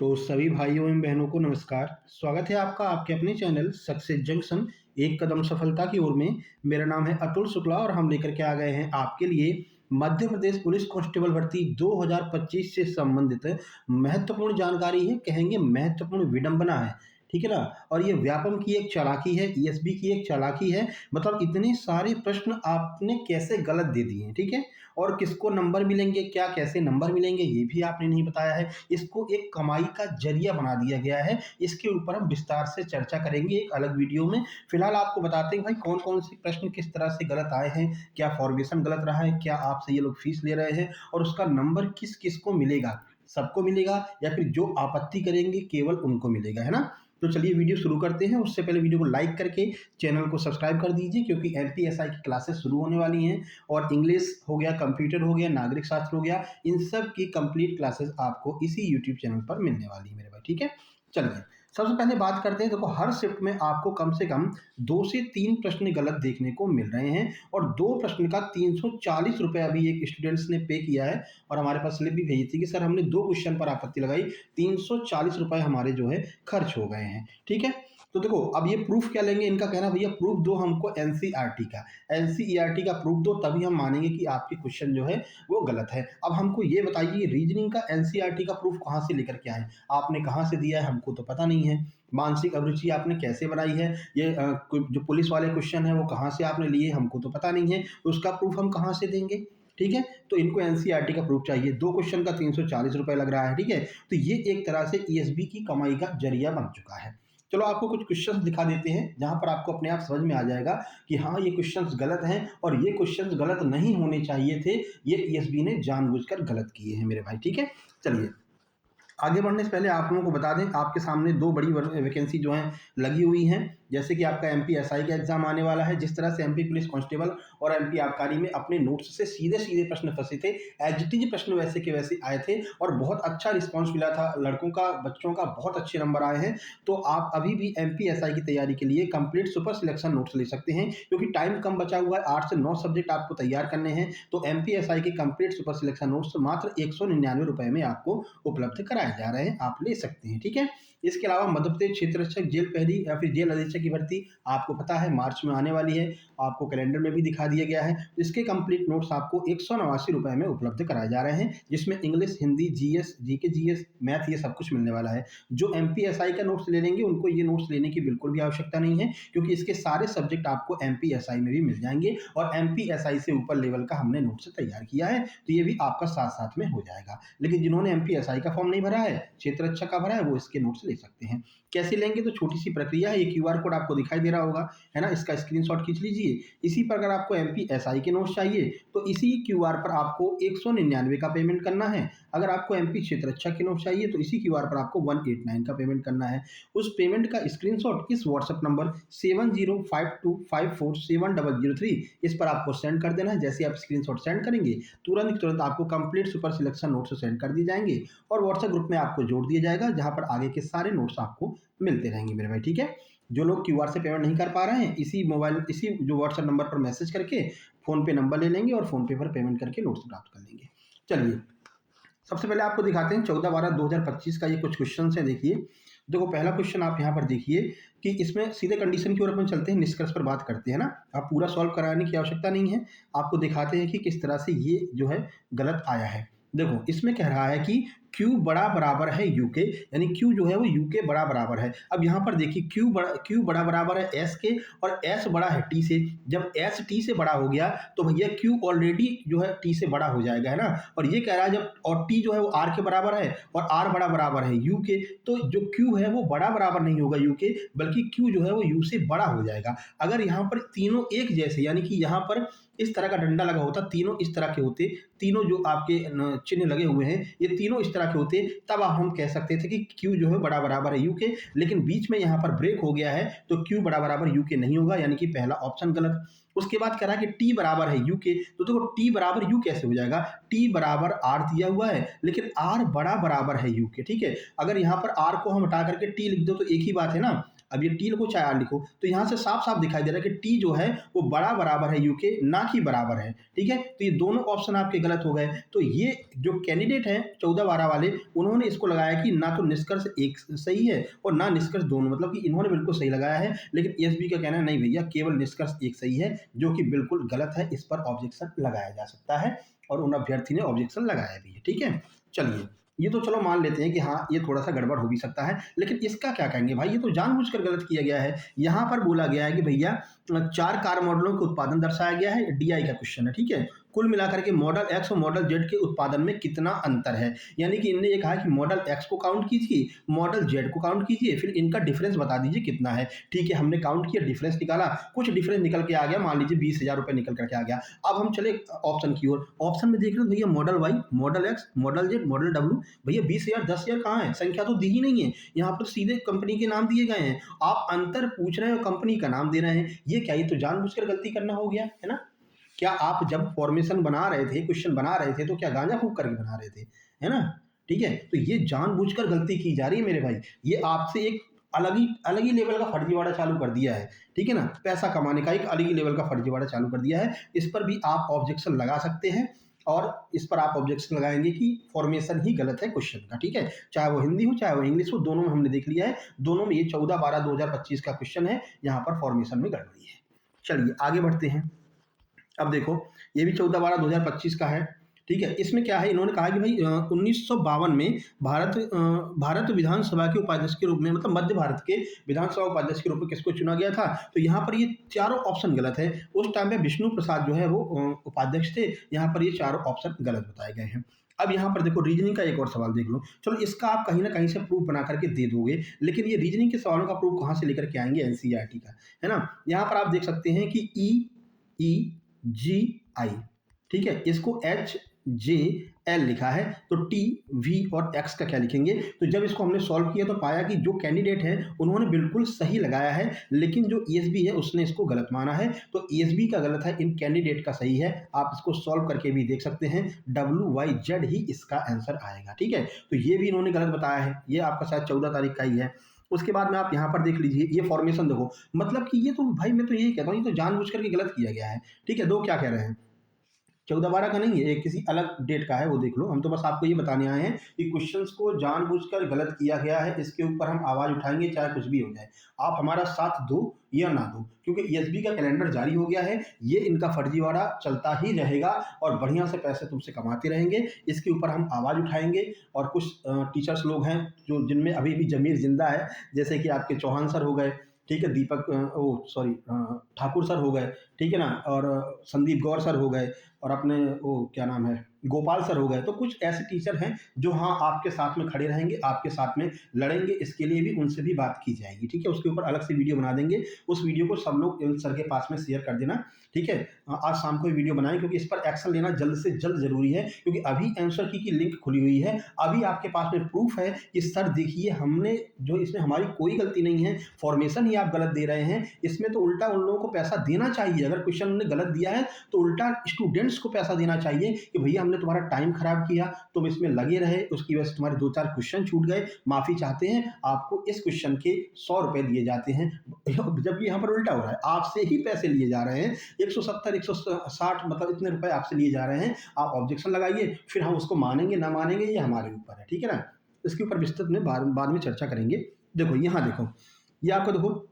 तो सभी भाइयों एवं बहनों को नमस्कार। स्वागत है आपका आपके अपने चैनल सक्सेस जंक्शन एक कदम सफलता की ओर में। मेरा नाम है अतुल शुक्ला और हम लेकर के आ गए हैं आपके लिए मध्य प्रदेश पुलिस कांस्टेबल भर्ती 2025 से संबंधित महत्वपूर्ण जानकारी है, कहेंगे महत्वपूर्ण विडंबना है। ठीक है ना। और ये व्यापम की एक चालाकी है, ईएसबी की एक चालाकी है। मतलब इतने सारे प्रश्न आपने कैसे गलत दे दिए हैं, ठीक है। और किसको नंबर मिलेंगे, क्या कैसे नंबर मिलेंगे, ये भी आपने नहीं बताया है। इसको एक कमाई का जरिया बना दिया गया है। इसके ऊपर हम विस्तार से चर्चा करेंगे एक अलग वीडियो में। फिलहाल आपको बताते हैं भाई कौन कौन से प्रश्न किस तरह से गलत आए हैं, क्या फॉर्मेशन गलत रहा है, क्या आपसे ये लोग फीस ले रहे हैं और उसका नंबर किस किस को मिलेगा, सबको मिलेगा या फिर जो आपत्ति करेंगे केवल उनको मिलेगा, है ना। तो चलिए वीडियो शुरू करते हैं। उससे पहले वीडियो को लाइक करके चैनल को सब्सक्राइब कर दीजिए, क्योंकि एमपीएसआई की क्लासेस शुरू होने वाली हैं और इंग्लिश हो गया, कंप्यूटर हो गया, नागरिक शास्त्र हो गया, इन सब की कंप्लीट क्लासेस आपको इसी यूट्यूब चैनल पर मिलने वाली है मेरे भाई। ठीक है, चलिए सबसे पहले बात करते हैं। देखो, हर शिफ्ट में आपको कम से कम 2 से 3 प्रश्न गलत देखने को मिल रहे हैं और 2 प्रश्न का 340 रुपये अभी एक स्टूडेंट्स ने पे किया है और हमारे पास स्लिप भी भेजी थी कि सर हमने 2 क्वेश्चन पर आपत्ति लगाई, 340 रुपये हमारे जो है खर्च हो गए हैं। ठीक है, तो देखो अब ये प्रूफ क्या लेंगे, इनका कहना भैया प्रूफ दो हमको एनसीईआरटी का, एनसीईआरटी का प्रूफ दो, तभी हम मानेंगे कि आपके क्वेश्चन जो है वो गलत है। अब हमको ये बताइए रीजनिंग का एनसीईआरटी का प्रूफ कहाँ से लेकर के आए, आपने कहाँ से दिया है, हमको तो पता नहीं है। मानसिक अभिरुचि आपने कैसे बनाई है, ये जो पुलिस वाले क्वेश्चन है वो कहाँ से आपने लिए, हमको तो पता नहीं है, उसका प्रूफ हम कहाँ से देंगे। ठीक है, तो इनको एनसीईआरटी का प्रूफ चाहिए। 2 क्वेश्चन का 340 रुपये लग रहा है। ठीक है, तो ये एक तरह से ईएसबी की कमाई का जरिया बन चुका है। चलो आपको कुछ क्वेश्चंस दिखा देते हैं जहां पर आपको अपने आप समझ में आ जाएगा कि हाँ ये क्वेश्चंस गलत हैं और ये क्वेश्चंस गलत नहीं होने चाहिए थे, ये ईएसबी ने जानबूझकर गलत किए हैं मेरे भाई। ठीक है, चलिए आगे बढ़ने से पहले आप लोगों को बता दें, आपके सामने 2 बड़ी वैकेंसी जो हैं लगी हुई हैं। जैसे कि आपका एमपीएसआई का एग्जाम आने वाला है, जिस तरह से एमपी पुलिस कांस्टेबल और एमपी आबकारी में अपने नोट्स से सीधे सीधे प्रश्न फंसे थे, एज इट इज प्रश्न वैसे के वैसे आए थे और बहुत अच्छा रिस्पॉन्स मिला था, लड़कों का बच्चों का बहुत अच्छे नंबर आए हैं। तो आप अभी भी एमपीएसआई की तैयारी के लिए कंप्लीट सुपर सिलेक्शन नोट्स ले सकते हैं, क्योंकि टाइम कम बचा हुआ है, 8 से 9 सब्जेक्ट आपको तैयार करने हैं। तो एमपीएसआई के कंप्लीट सुपर सिलेक्शन नोट्स मात्र 199 रुपये में आपको उपलब्ध कराए जा रहे हैं, आप ले सकते हैं। ठीक है, इसके अलावा मध्य प्रदेश क्षेत्र रक्षक जेल पहरी या फिर जेल अधीक्षक की भर्ती आपको पता है मार्च में आने वाली है, आपको कैलेंडर में भी दिखा दिया गया है। इसके कंप्लीट नोट्स आपको 189 रुपये में उपलब्ध कराए जा रहे हैं, जिसमें English, Hindi, GS, GK, GS, math ये सब कुछ मिलने वाला है। जो एमपीएसआई का नोट्स ले लेंगे उनको ये नोट्स लेने की बिल्कुल भी आवश्यकता नहीं है, क्योंकि इसके सारे सब्जेक्ट आपको एमपीएसआई में भी मिल जाएंगे और एमपीएसआई से ऊपर लेवल का हमने नोट्स तैयार किया है, तो ये भी आपका साथ साथ में हो जाएगा। लेकिन जिन्होंने एमपीएसआई का फॉर्म नहीं भरा है, क्षेत्र रक्षक का भरा है, वो इसके नोट्स ले सकते हैं। कैसे लेंगे, तो छोटी सी प्रक्रिया है, ये क्यूआर कोड आपको दिखाई दे रहा होगा, है ना, इसका स्क्रीनशॉट खींच लीजिए। इसी पर अगर आपको एमपीएसआई के नोट्स चाहिए तो इसी क्यूआर पर आपको 199 का पेमेंट करना है। अगर आपको एमपी क्षेत्र रक्षक के नोट्स चाहिए तो इसी क्यूआर पर आपको 189 का पेमेंट करना है। उस पेमेंट का स्क्रीनशॉट इस व्हाट्सएप नंबर 7052547003 इस पर आपको सेंड कर देना है। जैसे आप स्क्रीनशॉट सेंड करेंगे तुरंत आपको complete super selection notes send कर दिए जाएंगे और व्हाट्सएप ग्रुप में आपको जोड़ दिया जाएगा, जहां पर आगे के सारे नोट्स आपको मिलते रहेंगे मेरे भाई। ठीक है, जो लोग क्यूआर से पेमेंट नहीं कर पा रहे हैं, इसी जो व्हाट्सएप नंबर पर मैसेज करके फोन पे नंबर ले लेंगे और फोन पे पर पेमेंट करके नोट्स प्राप्त कर लेंगे। चलिए सबसे पहले आपको दिखाते हैं 14/12/2025 का ये कुछ क्वेश्चन है। देखिए, देखो पहला क्वेश्चन आप यहाँ पर देखिए कि इसमें सीधे कंडीशन की ओर अपन चलते हैं, निष्कर्ष पर बात करते हैं ना। आप पूरा सॉल्व कराने की आवश्यकता नहीं है, आपको दिखाते हैं कि किस तरह से ये जो है गलत आया है। देखो इसमें कह रहा है कि Q बड़ा बराबर है U के, यानी Q जो है वो U के बड़ा बराबर है। अब यहाँ पर देखिए Q बड़ा बराबर है S के और S बड़ा है T से। जब S T से बड़ा हो गया तो भैया Q ऑलरेडी जो है T से बड़ा हो जाएगा, है ना। और ये कह रहा है जब और T जो है वो R के बराबर है और R बड़ा बराबर है U के, तो जो Q है वो बड़ा बराबर नहीं होगा U के, बल्कि Q जो है वो U से बड़ा हो जाएगा। अगर यहाँ पर तीनों एक जैसे, यानी कि यहाँ पर इस तरह का डंडा लगा होता, तीनों इस तरह के होते, तीनों जो आपके चिन्ह लगे हुए हैं ये तीनों इस तरह के होते, तब हम कह सकते थे कि Q जो है बड़ा बराबर है U के। लेकिन बीच में यहाँ पर ब्रेक हो गया है तो Q बड़ा बराबर U के नहीं होगा, यानी कि पहला ऑप्शन गलत। उसके बाद कह रहा है कि T बराबर है U के, तो देखो T बराबर U कैसे हो जाएगा, T बराबर R दिया हुआ है लेकिन R बड़ा बराबर है U के। ठीक है, अगर यहाँ पर R को हम हटा करके T लिख दो तो एक ही बात है ना, अब ये टी लिखो चाहे आर लिखो, तो यहाँ से साफ साफ दिखाई दे रहा है कि टी जो है वो बड़ा बराबर है यू के, ना कि बराबर है। ठीक है, तो ये दोनों ऑप्शन आपके गलत हो गए। तो ये जो कैंडिडेट हैं 14-12 वाले, उन्होंने इसको लगाया कि ना तो निष्कर्ष एक सही है और ना निष्कर्ष दोनों, मतलब कि इन्होंने बिल्कुल सही लगाया है। लेकिन एसबी का कहना है नहीं भैया, केवल निष्कर्ष एक सही है, जो कि बिल्कुल गलत है। इस पर ऑब्जेक्शन लगाया जा सकता है और उन अभ्यर्थी ने ऑब्जेक्शन लगाया भी है। ठीक है, चलिए ये तो चलो मान लेते हैं कि हाँ ये थोड़ा सा गड़बड़ हो भी सकता है, लेकिन इसका क्या कहेंगे भाई, ये तो जानबूझकर गलत किया गया है। यहाँ पर बोला गया है कि भैया 4 कार मॉडलों के उत्पादन दर्शाया गया है, डीआई का क्वेश्चन है। ठीक है, कुल मिलाकर के मॉडल एक्स और मॉडल जेड के उत्पादन में कितना अंतर है, यानी कि इनने ये कहा कि मॉडल एक्स को काउंट कीजिए, मॉडल जेड को काउंट कीजिए, फिर इनका डिफरेंस बता दीजिए कितना है। ठीक है, हमने काउंट किया, डिफरेंस निकाला, कुछ डिफरेंस निकल के आ गया, मान लीजिए 20,000 रुपये निकल करके आ गया। अब हम चले ऑप्शन की ओर। ऑप्शन में देख रहे हो भैया model Y, model X, model Z, model W. भैया 20,000 10,000 कहाँ है, संख्या तो दी ही नहीं है, यहाँ पर सीधे कंपनी के नाम दिए गए हैं। आप अंतर पूछ रहे हो, कंपनी का नाम दे रहे हैं, ये क्या, ये तो जानबूझकर गलती करना हो गया है ना। क्या आप जब फॉर्मेशन बना रहे थे, क्वेश्चन बना रहे थे, तो क्या गांजा फूंक करके बना रहे थे, है ना। ठीक है, तो ये जानबूझकर गलती की जा रही है मेरे भाई। ये आपसे एक अलग ही लेवल का फर्जीवाड़ा चालू कर दिया है। ठीक है ना, पैसा कमाने का एक अलग ही लेवल का फर्जीवाड़ा चालू कर दिया है। इस पर भी आप ऑब्जेक्शन लगा सकते हैं, और इस पर आप ऑब्जेक्शन लगाएंगे कि फॉर्मेशन ही गलत है क्वेश्चन का। ठीक है, चाहे वो हिंदी हो चाहे वो इंग्लिश हो, दोनों में हमने देख लिया है, दोनों में ये 14/12/2025 का क्वेश्चन है, यहाँ पर फॉर्मेशन में गड़बड़ी है। चलिए आगे बढ़ते हैं। अब देखो ये भी 14/12/2025 का है। ठीक है, इसमें क्या है, इन्होंने कहा कि भाई 1952 में भारत विधानसभा के उपाध्यक्ष के रूप में, मतलब मध्य भारत के विधानसभा उपाध्यक्ष के रूप में किसको चुना गया था। तो यहाँ पर ये चारों ऑप्शन गलत है। उस टाइम पे विष्णु प्रसाद जो है वो उपाध्यक्ष थे। यहाँ पर ये चारों ऑप्शन गलत बताए गए हैं। अब यहाँ पर देखो रीजनिंग का एक और सवाल देख लो। चलो इसका आप कहीं ना कहीं से प्रूफ बना करके दे दोगे, लेकिन ये रीजनिंग के सवालों का प्रूफ कहाँ से लेकर के आएंगे, एनसीईआरटी का, है ना। यहाँ पर आप देख सकते हैं कि EGI, ठीक है, इसको HJL लिखा है, तो T V और X का क्या लिखेंगे। तो जब इसको हमने सॉल्व किया तो पाया कि जो कैंडिडेट है उन्होंने बिल्कुल सही लगाया है, लेकिन जो ESB है उसने इसको गलत माना है। तो ESB का गलत है, इन कैंडिडेट का सही है। आप इसको सॉल्व करके भी देख सकते हैं, WYZ ही इसका आंसर आएगा। ठीक है, तो ये भी इन्होंने गलत बताया है, ये आपका शायद 14 तारीख का ही है। उसके बाद में आप यहाँ पर देख लीजिए, ये फॉर्मेशन देखो, मतलब कि ये तो भाई मैं तो यही कहता हूँ, ये तो जानबूझ करके गलत किया गया है। ठीक है, दो क्या कह रहे हैं, 14/12 का नहीं है, ये किसी अलग डेट का है, वो देख लो। हम तो बस आपको ये बताने आए हैं कि क्वेश्चंस को जानबूझकर गलत किया गया है, इसके ऊपर हम आवाज उठाएंगे चाहे कुछ भी हो जाए। आप हमारा साथ दो या ना दो, क्योंकि ESB का कैलेंडर जारी हो गया है, ये इनका फर्जीवाड़ा चलता ही रहेगा और बढ़िया से पैसे तुमसे कमाते रहेंगे। इसके ऊपर हम आवाज उठाएंगे। और कुछ टीचर्स लोग हैं जो जिनमें अभी भी जमीर जिंदा है, जैसे कि आपके चौहान सर हो गए, ठीक है, दीपक ठाकुर सर हो गए, ठीक है ना, और संदीप गौर सर हो गए, और अपने वो क्या नाम है, गोपाल सर हो गए। तो कुछ ऐसे टीचर हैं जो हाँ आपके साथ में खड़े रहेंगे, आपके साथ में लड़ेंगे, इसके लिए भी उनसे भी बात की जाएगी। ठीक है, उसके ऊपर अलग से वीडियो बना देंगे, उस वीडियो को सब लोग इन सर के पास में शेयर कर देना। ठीक है, आज शाम को वीडियो बनाएं, क्योंकि इस पर एक्शन लेना जल्द से जल्द जरूरी है, क्योंकि अभी आंसर की लिंक खुली हुई है, अभी आपके पास में प्रूफ है कि सर देखिए हमने जो, इसमें हमारी कोई गलती नहीं है, फॉर्मेशन ही आप गलत दे रहे हैं। इसमें तो उल्टा उन लोगों को पैसा देना चाहिए, अगर क्वेश्चन उन्होंने गलत दिया है तो उल्टा स्टूडेंट्स को पैसा देना चाहिए कि भैया हमने तुम्हारा टाइम खराब किया, तुम इसमें लगे रहे, उसकी वजह से तुम्हारे 2-4 क्वेश्चन छूट गए, माफी चाहते हैं, आपको इस क्वेश्चन के 100 रुपए दिए जाते हैं। जबकि यहाँ पर उल्टा हो रहा है, आपसे ही पैसे लिए जा रहे हैं, 170 160 मतलब इतने रुपए आपसे लिए जा रहे हैं। आप ऑब्जेक्शन लगाइए, फिर हम उसको मानेंगे ना मानेंगे ये हमारे ऊपर है। ठीक है ना, इसके ऊपर विस्तृत में बाद में चर्चा करेंगे। देखो यहाँ देखो, ये आपको देखो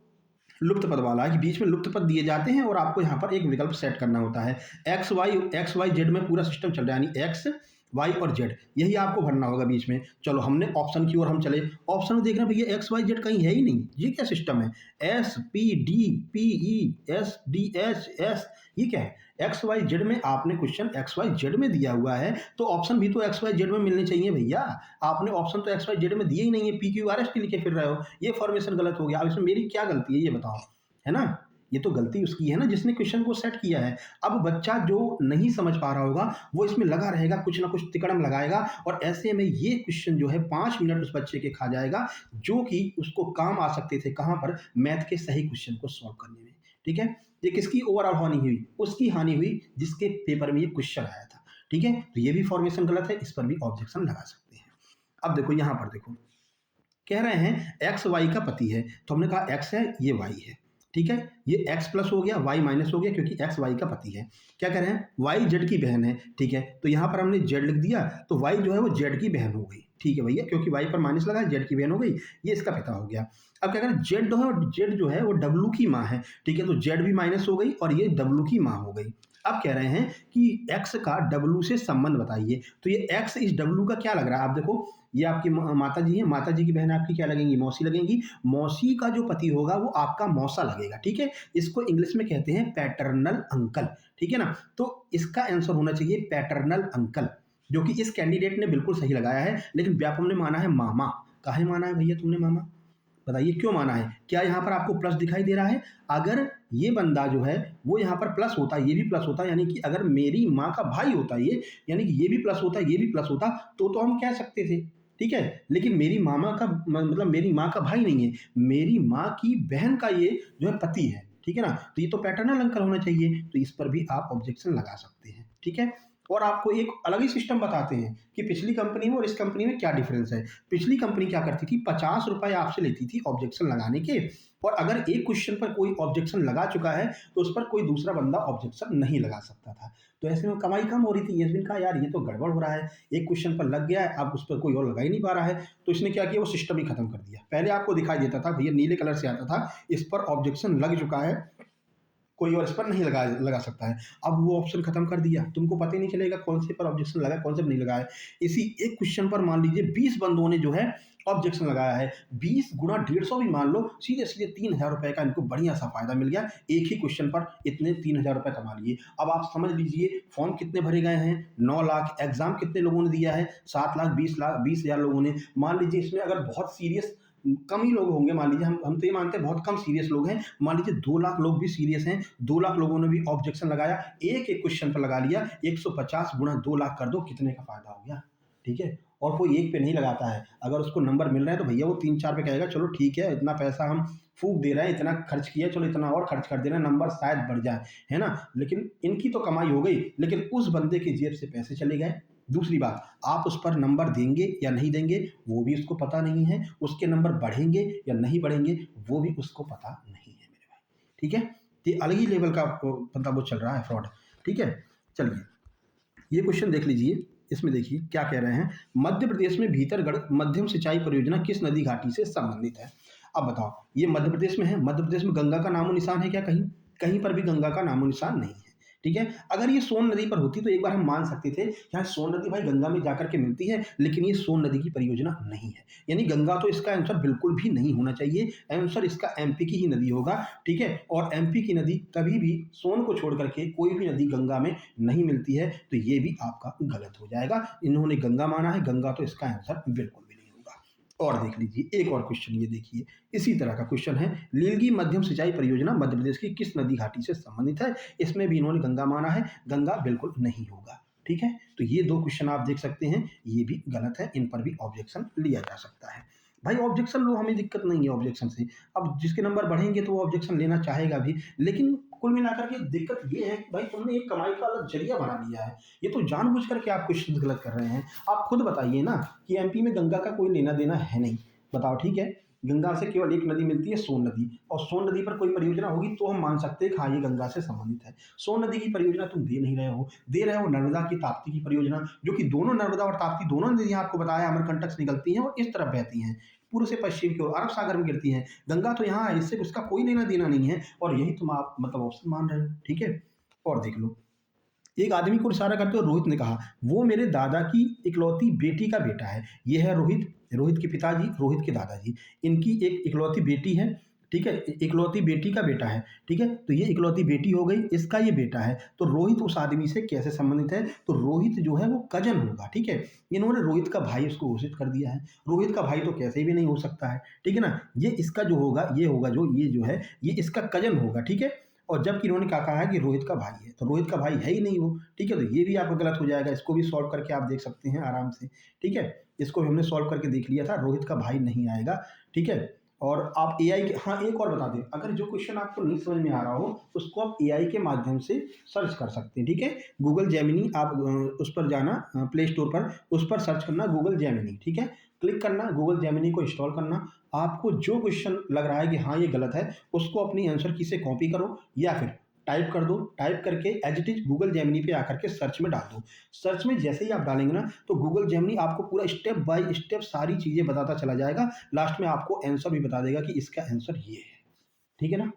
लुप्त पद वाला है कि बीच में लुप्त पद दिए जाते हैं और आपको यहाँ पर एक विकल्प सेट करना होता है। XY Z में पूरा सिस्टम चल रहा है, यानी X Y और Z, यही आपको भरना होगा बीच में। चलो हमने ऑप्शन की ओर हम चले, ऑप्शन में देख रहे हैं भैया XYZ कहीं है ही नहीं, ये क्या सिस्टम है, SPDPESDHS, ये क्या है। XYZ में आपने क्वेश्चन XYZ में दिया हुआ है, तो ऑप्शन भी तो XYZ में मिलने चाहिए भैया। आपने ऑप्शन तो XYZ में दिए ही नहीं है, PQRST लिखे फिर रहे हो, ये फॉर्मेशन गलत हो गया। अब इसमें मेरी क्या गलती है ये बताओ, है ना। ये तो गलती उसकी है ना जिसने क्वेश्चन को सेट किया है। अब बच्चा जो नहीं समझ पा रहा होगा वो इसमें लगा रहेगा, कुछ ना कुछ तिकड़म लगाएगा, और ऐसे में ये क्वेश्चन जो है 5 मिनट उस बच्चे के खा जाएगा, जो कि उसको काम आ सकते थे कहाँ पर, मैथ के सही क्वेश्चन को सॉल्व करने में। ठीक है, ये किसकी ओवरऑल हानि हुई, उसकी हानि हुई जिसके पेपर में ये क्वेश्चन आया था। ठीक है, तो ये भी फॉर्मेशन गलत है, इस पर भी ऑब्जेक्शन लगा सकते हैं। अब देखो यहाँ पर देखो कह रहे हैं एक्स वाई का पति है, तो हमने कहा एक्स है, ये वाई है, ठीक है। ये एक्स प्लस हो गया, वाई माइनस हो गया, क्योंकि एक्स वाई का पति है। क्या कह रहे हैं, वाई जेड की बहन है, ठीक है। तो यहाँ पर हमने जेड लिख दिया, तो वाई जो है वो जेड की बहन हो गई, ठीक है भैया, क्योंकि वाई पर माइनस लगा, जेड की बहन हो गई, ये इसका पिता हो गया। अब क्या करें, जेड जो है वो डब्लू की माँ है, ठीक है। तो जेड भी माइनस हो गई और ये डब्लू की माँ हो गई। अब कह रहे हैं कि एक्स का डब्लू से संबंध बताइए, तो ये एक्स इस डब्लू का क्या लग रहा है, आप देखो, ये आपकी माता जी है, माता जी की बहन आपकी क्या लगेंगी, मौसी लगेंगी। मौसी का जो पति होगा वो आपका मौसा लगेगा, ठीक है। इसको इंग्लिश में कहते हैं पैटर्नल अंकल, ठीक है ना। तो इसका आंसर होना चाहिए पैटर्नल अंकल, जो कि इस कैंडिडेट ने बिल्कुल सही लगाया है। लेकिन व्यापम ने माना है मामा। काहे माना है भैया तुमने मामा, बताइए क्यों माना है। क्या यहाँ पर आपको प्लस दिखाई दे रहा है, अगर ये बंदा जो है वो यहाँ पर प्लस होता, ये भी प्लस होता, यानी कि अगर मेरी माँ का भाई होता ये, यानी कि ये भी प्लस होता, ये भी प्लस होता, तो हम कह सकते थे, ठीक है। लेकिन मेरी मामा का मतलब मेरी माँ का भाई नहीं है, मेरी माँ की बहन का ये जो है पति है, ठीक है ना। तो ये तो पैटर्नल अंकल होना चाहिए, तो इस पर भी आप ऑब्जेक्शन लगा सकते हैं, ठीक है। और आपको एक अलग ही सिस्टम बताते हैं कि पिछली कंपनी में और इस कंपनी में क्या डिफरेंस है। पिछली कंपनी क्या करती थी, 50 रुपए आपसे लेती थी ऑब्जेक्शन लगाने के, और अगर एक क्वेश्चन पर कोई ऑब्जेक्शन लगा चुका है तो उस पर कोई दूसरा बंदा ऑब्जेक्शन नहीं लगा सकता था। तो ऐसे में कमाई कम हो रही थी। इसने कहा यार ये तो गड़बड़ हो रहा है, एक क्वेश्चन पर लग गया है, अब उस पर कोई और लगा ही नहीं पा रहा है। तो इसने क्या किया, वो सिस्टम ही खत्म कर दिया। पहले आपको दिखाई देता था भैया, नीले कलर से आता था, इस पर ऑब्जेक्शन लग चुका है, कोई और इस पर नहीं लगा सकता है। अब वो ऑप्शन खत्म कर दिया, तुमको पता ही नहीं चलेगा कौन से पर ऑब्जेक्शन लगा, कौन से पर नहीं लगा है। इसी एक क्वेश्चन पर मान लीजिए 20 बंदों ने जो है ऑब्जेक्शन लगाया है, 20 गुणा 150 भी मान लो, सीधे सीधे 3000 रुपए का इनको बढ़िया सा फायदा मिल गया। एक ही क्वेश्चन पर इतने 3000 रुपए कमा लिए। अब आप समझ लीजिए फॉर्म कितने भरे गए हैं, 9 लाख। एग्जाम कितने लोगों ने दिया है, 7 लाख 20 हजार लोगों ने। मान लीजिए इसमें अगर बहुत सीरियस कम ही लोग होंगे, मान लीजिए हम तो ये मानते हैं बहुत कम सीरियस लोग हैं, मान लीजिए 2 लाख लोग भी सीरियस हैं, 2 लाख लोगों ने भी ऑब्जेक्शन लगाया, एक एक क्वेश्चन पर लगा लिया, 150 गुणा 2 लाख कर दो, कितने का फायदा हो गया, ठीक है। और कोई एक पे नहीं लगाता है, अगर उसको नंबर मिल रहे हैं तो भैया वो 3-4 पे कहेगा चलो ठीक है, इतना पैसा हम फूक दे रहे हैं, इतना खर्च किया, चलो इतना और खर्च कर देना, नंबर शायद बढ़ जाए, है ना। लेकिन इनकी तो कमाई हो गई, लेकिन उस बंदे की जेब से पैसे चले गए। दूसरी बात, आप उस पर नंबर देंगे या नहीं देंगे वो भी उसको पता नहीं है, उसके नंबर बढ़ेंगे या नहीं बढ़ेंगे वो भी उसको पता नहीं है मेरे भाई, ठीक है। ये अलग ही लेवल का मतलब वो चल रहा है फ्रॉड, ठीक है। चलिए ये क्वेश्चन देख लीजिए, इसमें देखिए क्या कह रहे हैं, मध्य प्रदेश में भीतरगढ़ मध्यम सिंचाई परियोजना किस नदी घाटी से संबंधित है। अब बताओ, ये मध्य प्रदेश में है, मध्य प्रदेश में गंगा का नामो निशान है क्या, कहीं कहीं पर भी गंगा का नामो निशान नहीं है, ठीक है। अगर ये सोन नदी पर होती तो एक बार हम मान सकते थे कि हाँ सोन नदी भाई गंगा में जाकर के मिलती है, लेकिन ये सोन नदी की परियोजना नहीं है, यानी गंगा तो इसका आंसर बिल्कुल भी नहीं होना चाहिए। आंसर इसका एमपी की ही नदी होगा, ठीक है। और एमपी की नदी कभी भी सोन को छोड़ करके कोई भी नदी गंगा में नहीं मिलती है, तो ये भी आपका गलत हो जाएगा। इन्होंने गंगा माना है, गंगा तो इसका आंसर बिल्कुल भी नहीं होगा। और देख लीजिए एक और क्वेश्चन, ये देखिए इसी तरह का क्वेश्चन है, लीलगी मध्यम सिंचाई परियोजना मध्य प्रदेश की किस नदी घाटी से संबंधित है। इसमें भी इन्होंने गंगा माना है, गंगा बिल्कुल नहीं होगा, ठीक है। तो ये 2 क्वेश्चन आप देख सकते हैं, ये भी गलत है, इन पर भी ऑब्जेक्शन लिया जा सकता है। भाई ऑब्जेक्शन लो, हमें दिक्कत नहीं है ऑब्जेक्शन से। अब जिसके नंबर बढ़ेंगे तो वो ऑब्जेक्शन लेना चाहेगा भी, लेकिन कुल मिलाकर के दिक्कत ये है कि भाई तुमने एक कमाई का अलग जरिया बना लिया है, ये तो जानबूझ करके आप क्वेश्चन गलत कर रहे हैं। आप खुद बताइए ना कि एमपी में गंगा का कोई लेना देना है नहीं, बताओ, ठीक है। गंगा से केवल एक नदी मिलती है, सोन नदी, और सोन नदी पर कोई परियोजना होगी तो हम मान सकते हैं कि हाँ ये गंगा से संबंधित है। सोन नदी की परियोजना तुम दे नहीं रहे हो, दे रहे हो नर्मदा की ताप्ती की परियोजना, जो कि दोनों नर्मदा और ताप्ती दोनों नदियां आपको बताया अमरकंटक से निकलती हैं और इस तरफ बहती हैं, पूर्व से पश्चिम की ओर अरब सागर में गिरती हैं। गंगा तो यहाँ है, इससे उसका कोई लेना देना नहीं है, और यही तुम आप मतलब ऑप्शन मान रहे हो, ठीक है। और देख लो, एक आदमी को इशारा करते हुए रोहित ने कहा, वो मेरे दादा की इकलौती बेटी का बेटा है। ये है रोहित, रोहित के पिताजी, रोहित के दादाजी, इनकी एक इकलौती बेटी है, ठीक है, इकलौती बेटी का बेटा है, ठीक है। तो ये इकलौती बेटी हो गई, इसका ये बेटा है, तो रोहित उस आदमी से कैसे संबंधित है, तो रोहित जो है वो कजन होगा, ठीक है। इन्होंने रोहित का भाई उसको घोषित कर दिया है, रोहित का भाई तो कैसे भी नहीं हो सकता है, ठीक है ना। ये इसका जो होगा, ये होगा जो ये जो है ये इसका कजन होगा, ठीक है। और जबकि इन्होंने क्या कहा है कि रोहित का भाई है, तो रोहित का भाई है ही नहीं वो, ठीक है। तो ये भी आपका गलत हो जाएगा, इसको भी सॉल्व करके आप देख सकते हैं आराम से, ठीक है। इसको हमने सॉल्व करके देख लिया था, रोहित का भाई नहीं आएगा, ठीक है। और आप एआई के, हाँ एक और बता दें, अगर जो क्वेश्चन आपको नहीं समझ में आ रहा हो उसको आप एआई के माध्यम से सर्च कर सकते हैं, ठीक है। गूगल जेमिनी, आप उस पर जाना, प्ले स्टोर पर, उस पर सर्च करना गूगल जेमिनी, ठीक है। क्लिक करना, गूगल जेमिनी को इंस्टॉल करना। आपको जो क्वेश्चन लग रहा है कि हाँ ये गलत है, उसको अपनी आंसर की से कॉपी करो या फिर टाइप कर दो। टाइप करके as it is Google Gemini पे आकर के सर्च में डाल दो। सर्च में जैसे ही आप डालेंगे ना, तो गूगल जेमिनी आपको पूरा स्टेप बाय स्टेप सारी चीज़ें बताता चला जाएगा। लास्ट में आपको आंसर भी बता देगा कि इसका आंसर ये है, ठीक है ना।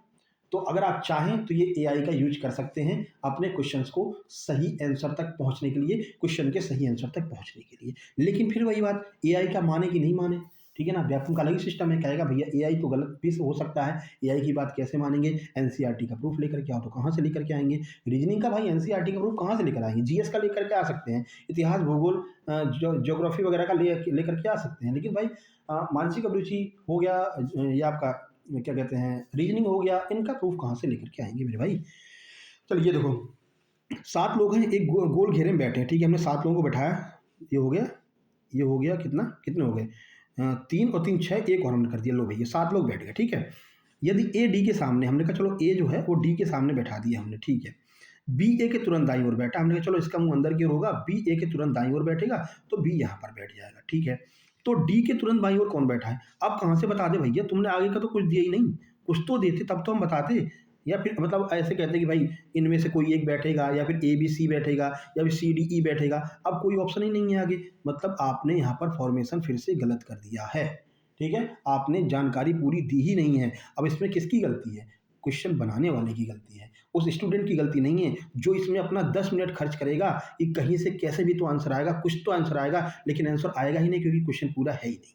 तो अगर आप चाहें तो ये एआई का यूज कर सकते हैं अपने क्वेश्चंस को सही आंसर तक पहुंचने के लिए, क्वेश्चन के सही आंसर तक पहुंचने के लिए। लेकिन फिर वही बात, एआई का माने कि नहीं माने, ठीक है ना। व्यापक का अलग ही सिस्टम है, कहेगा भैया एआई तो गलत भी हो सकता है, एआई की बात कैसे मानेंगे। एनसीईआरटी का प्रूफ लेकर के आओ, तो कहाँ से लेकर के आएंगे। रीजनिंग का भाई एनसीईआरटी का प्रूफ कहाँ से लेकर आएंगे, जीएस का लेकर के आ सकते हैं, इतिहास भूगोल ज्योग्राफी वगैरह का लेकर के आ सकते हैं। लेकिन भाई मानसिक अभिरुचि हो गया, या आपका क्या कहते हैं रीजनिंग हो गया, इनका प्रूफ कहाँ से लेकर के आएंगे मेरे भाई। चलिए देखो, 7 लोग हैं, एक गोल घेरे में बैठे हैं, ठीक है। हमने 7 लोगों को बैठाया, ये हो गया, ये हो गया, कितना कितने हो गए, 3 और 3 6, एक और हमने कर दिया। लो भैया 7 लोग बैठ गए, ठीक है। यदि ए डी के सामने, हमने कहा चलो ए जो है वो डी के सामने बैठा दिया हमने, ठीक है। बी ए के तुरंत दाईं ओर बैठा, हमने कहा चलो इसका मुंह अंदर की ओर होगा, बी ए के तुरंत दाईं ओर बैठेगा, तो बी यहाँ पर बैठ जाएगा, ठीक है। तो डी के तुरंत बाईं ओर कौन बैठा है, अब कहाँ से बता दे भैया, तुमने आगे का तो कुछ दिया ही नहीं, कुछ तो देते तब तो हम बताते। या फिर मतलब ऐसे कहते कि भाई इनमें से कोई एक बैठेगा, या फिर ए बी सी बैठेगा, या फिर सी डी ई बैठेगा, अब कोई ऑप्शन ही नहीं है आगे। मतलब आपने यहाँ पर फॉर्मेशन फिर से गलत कर दिया है, ठीक है। आपने जानकारी पूरी दी ही नहीं है। अब इसमें किसकी गलती है, क्वेश्चन बनाने वाले की गलती है, उस स्टूडेंट की गलती नहीं है जो इसमें अपना 10 मिनट खर्च करेगा कि कहीं से कैसे भी तो आंसर आएगा, कुछ तो आंसर आएगा, लेकिन आंसर आएगा ही नहीं क्योंकि क्वेश्चन पूरा है ही नहीं,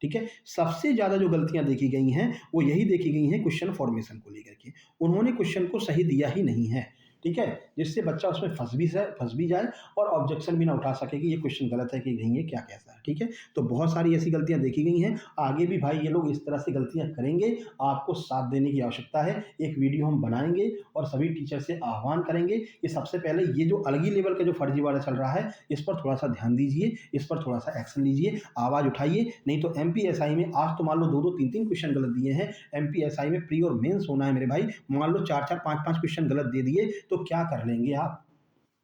ठीक है। सबसे ज़्यादा जो गलतियां देखी गई हैं वो यही देखी गई हैं क्वेश्चन फॉर्मेशन को लेकर के। उन्होंने क्वेश्चन को सही दिया ही नहीं है, ठीक है, जिससे बच्चा उसमें फंस भी जाए और ऑब्जेक्शन भी ना उठा सके कि ये क्वेश्चन गलत है कि नहीं है, क्या कैसा है, ठीक है। तो बहुत सारी ऐसी गलतियां देखी गई हैं, आगे भी भाई ये लोग इस तरह से गलतियां करेंगे, आपको साथ देने की आवश्यकता है। एक वीडियो हम बनाएंगे और सभी टीचर से आह्वान करेंगे कि सबसे पहले ये जो अलगी लेवल का जो फर्जीवाड़ा चल रहा है, इस पर थोड़ा सा ध्यान दीजिए, इस पर थोड़ा सा एक्शन लीजिए, आवाज़ उठाइए। नहीं तो एमपीएसआई में आज तो मान लो 2-2 3-3 क्वेश्चन गलत दिए हैं, एमपीएसआई में प्री और मेंस होना है मेरे भाई, मान लो 4-4 5-5 क्वेश्चन गलत दे दिए तो क्या कर लेंगे आप,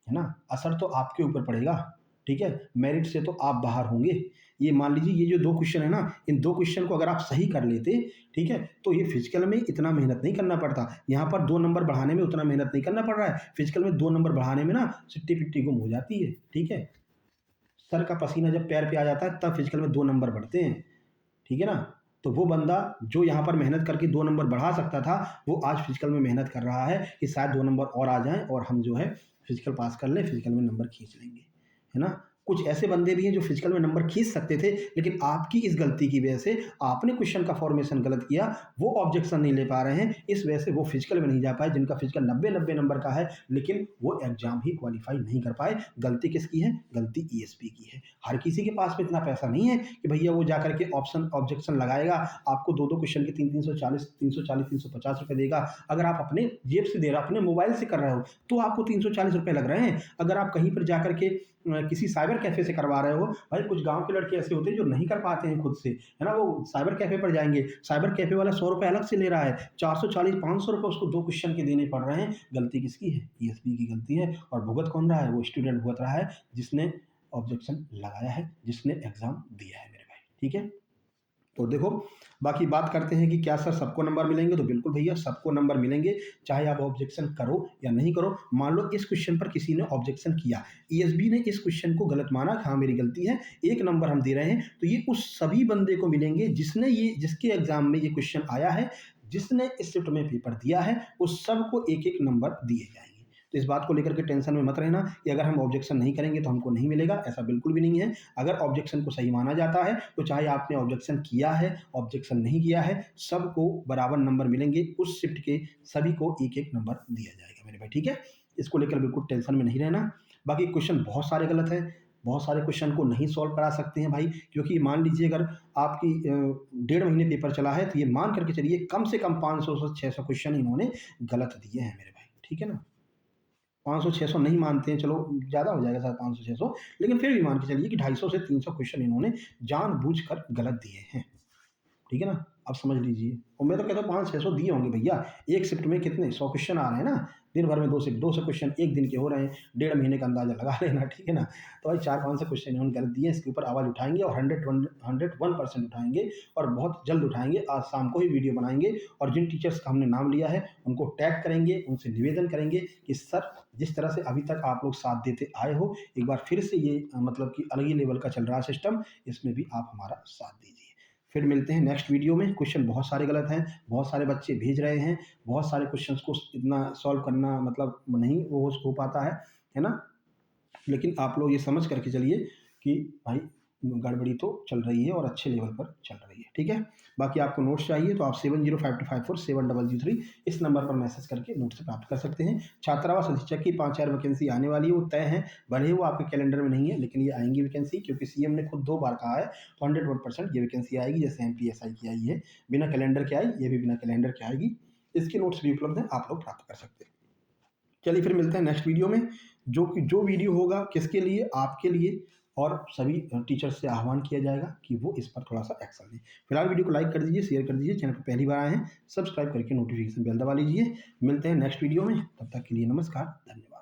है ना। असर तो आपके ऊपर पड़ेगा, ठीक है। मेरिट से तो आप बाहर होंगे। ये मान लीजिए ये जो 2 क्वेश्चन है ना, इन 2 क्वेश्चन को अगर आप सही कर लेते, ठीक है, तो ये फिजिकल में इतना मेहनत नहीं करना पड़ता। यहाँ पर 2 नंबर बढ़ाने में उतना मेहनत नहीं करना पड़ रहा है, फिजिकल में 2 नंबर बढ़ाने में ना सिट्टी पिट्टी गुम हो जाती है, ठीक है। सर का पसीना जब पैर पे आ जाता है तब फिजिकल में 2 नंबर बढ़ते हैं, ठीक है ना। तो वो बंदा जो यहाँ पर मेहनत करके 2 नंबर बढ़ा सकता था, वो आज फिजिकल में मेहनत कर रहा है कि शायद 2 नंबर और आ जाएं और हम जो है फिजिकल पास कर लें, फिजिकल में नंबर खींच लेंगे, है ना। कुछ ऐसे बंदे भी हैं जो फिजिकल में नंबर खींच सकते थे, लेकिन आपकी इस गलती की वजह से आपने क्वेश्चन का फॉर्मेशन गलत किया, वो ऑब्जेक्शन नहीं ले पा रहे हैं, इस वजह से वो फिजिकल में नहीं जा पाए। जिनका फिजिकल 90-90 नंबर का है, लेकिन वो एग्जाम ही क्वालिफाई नहीं कर पाए। गलती किसकी है, गलती ईएसपी की है। हर किसी के पास में इतना पैसा नहीं है कि भैया वो जाकर के ऑब्जेक्शन लगाएगा, आपको 2-2 क्वेश्चन के 340 350 रुपए देगा। अगर आप अपने जेब से दे रहे हो, अपने मोबाइल से कर रहे हो, तो आपको 340 रुपए लग रहे हैं। अगर आप कहीं पर जाकर के किसी साइबर कैफे से करवा रहे हो, भाई कुछ गांव के लड़के ऐसे होते हैं जो नहीं कर पाते हैं खुद से, है ना, वो साइबर कैफे पर जाएंगे, साइबर कैफे वाला 100 रुपए अलग से ले रहा है, 440-500 रुपए उसको 2 क्वेश्चन के देने पड़ रहे हैं। गलती किसकी है, ईएसपी की गलती है। और भुगत कौन रहा है, वो स्टूडेंट भुगत रहा है जिसने ऑब्जेक्शन लगाया है, जिसने एग्जाम दिया है मेरे भाई, ठीक है। तो देखो, बाकी बात करते हैं कि क्या सर सबको नंबर मिलेंगे, तो बिल्कुल भैया सबको नंबर मिलेंगे, चाहे आप ऑब्जेक्शन करो या नहीं करो। मान लो इस क्वेश्चन पर किसी ने ऑब्जेक्शन किया, ईएसबी ने इस क्वेश्चन को गलत माना, हाँ मेरी गलती है, 1 नंबर हम दे रहे हैं, तो ये उस सभी बंदे को मिलेंगे जिसके एग्जाम में ये क्वेश्चन आया है, जिसने इस शिफ्ट में पेपर दिया है, उस सबको 1-1 नंबर दिए जाएंगे। तो इस बात को लेकर के टेंशन में मत रहना कि अगर हम ऑब्जेक्शन नहीं करेंगे तो हमको नहीं मिलेगा, ऐसा बिल्कुल भी नहीं है। अगर ऑब्जेक्शन को सही माना जाता है तो चाहे आपने ऑब्जेक्शन किया है, ऑब्जेक्शन नहीं किया है, सबको बराबर नंबर मिलेंगे, उस शिफ्ट के सभी को 1-1 नंबर दिया जाएगा मेरे भाई, ठीक है। इसको लेकर बिल्कुल टेंशन में नहीं रहना। बाकी क्वेश्चन बहुत सारे गलत है, बहुत सारे क्वेश्चन को नहीं सॉल्व करा सकते हैं भाई, क्योंकि मान लीजिए अगर आपकी 1.5 महीने पेपर चला है, तो ये मान करके चलिए कम से कम 500 से 600 क्वेश्चन इन्होंने गलत दिए हैं मेरे भाई, ठीक है ना। 500-600 नहीं मानते हैं, चलो ज़्यादा हो जाएगा शायद 500-600, लेकिन फिर भी मान के चलिए कि 250 से 300 क्वेश्चन इन्होंने जानबूझकर गलत दिए हैं। ठीक है ना। अब समझ लीजिए, और मैं तो कहता हूँ 500-600 दिए होंगे भैया। एक शिफ्ट में कितने 100 क्वेश्चन आ रहे हैं ना, दिन भर में 200 क्वेश्चन एक दिन के हो रहे हैं, 1.5 महीने का अंदाजा लगा लेना, ठीक है ना। तो भाई 400-500 क्वेश्चन इन्होंने गलत दिए, इसके ऊपर आवाज़ उठाएंगे और 101% उठाएंगे, और बहुत जल्द उठाएंगे। आज शाम को ही वीडियो बनाएंगे, और जिन टीचर्स का हमने नाम लिया है उनको टैग करेंगे, उनसे निवेदन करेंगे कि सर, जिस तरह से अभी तक आप लोग साथ देते आए हो, एक बार फिर से ये मतलब कि अलग ही लेवल का चल रहा है सिस्टम, इसमें भी आप हमारा साथ दीजिए। फिर मिलते हैं नेक्स्ट वीडियो में। क्वेश्चन बहुत सारे गलत हैं, बहुत सारे बच्चे भेज रहे हैं, बहुत सारे क्वेश्चंस को इतना सॉल्व करना मतलब नहीं वो हो पाता है ना। लेकिन आप लोग ये समझ करके चलिए कि भाई गड़बड़ी तो चल रही है और अच्छे लेवल पर चल रही है, ठीक है। बाकी आपको नोट्स चाहिए तो आप 7052547003 इस नंबर पर मैसेज करके नोट्स प्राप्त कर सकते हैं। छात्रावास अधीक्षक की 5-4 वैकेंसी आने वाली है, वो तय है, भले ही वो आपके कैलेंडर में नहीं है, लेकिन ये आएंगी वैकेंसी, क्योंकि सीएम ने खुद 2 बार कहा है, तो 101% ये वैकेंसी आएगी। जैसे एमपीएसआई की आई है, बिना कैलेंडर के आई, ये भी बिना कैलेंडर के आएगी। इसके नोट्स भी उपलब्ध हैं, आप लोग प्राप्त कर सकते हैं। चलिए फिर मिलते हैं नेक्स्ट वीडियो में। जो वीडियो होगा किसके लिए, आपके लिए, और सभी टीचर्स से आह्वान किया जाएगा कि वो इस पर थोड़ा सा एक्शन लें। फिलहाल वीडियो को लाइक कर दीजिए, शेयर कर दीजिए, चैनल पर पहली बार आए हैं सब्सक्राइब करके नोटिफिकेशन बेल दबा लीजिए। मिलते हैं नेक्स्ट वीडियो में, तब तक के लिए नमस्कार, धन्यवाद।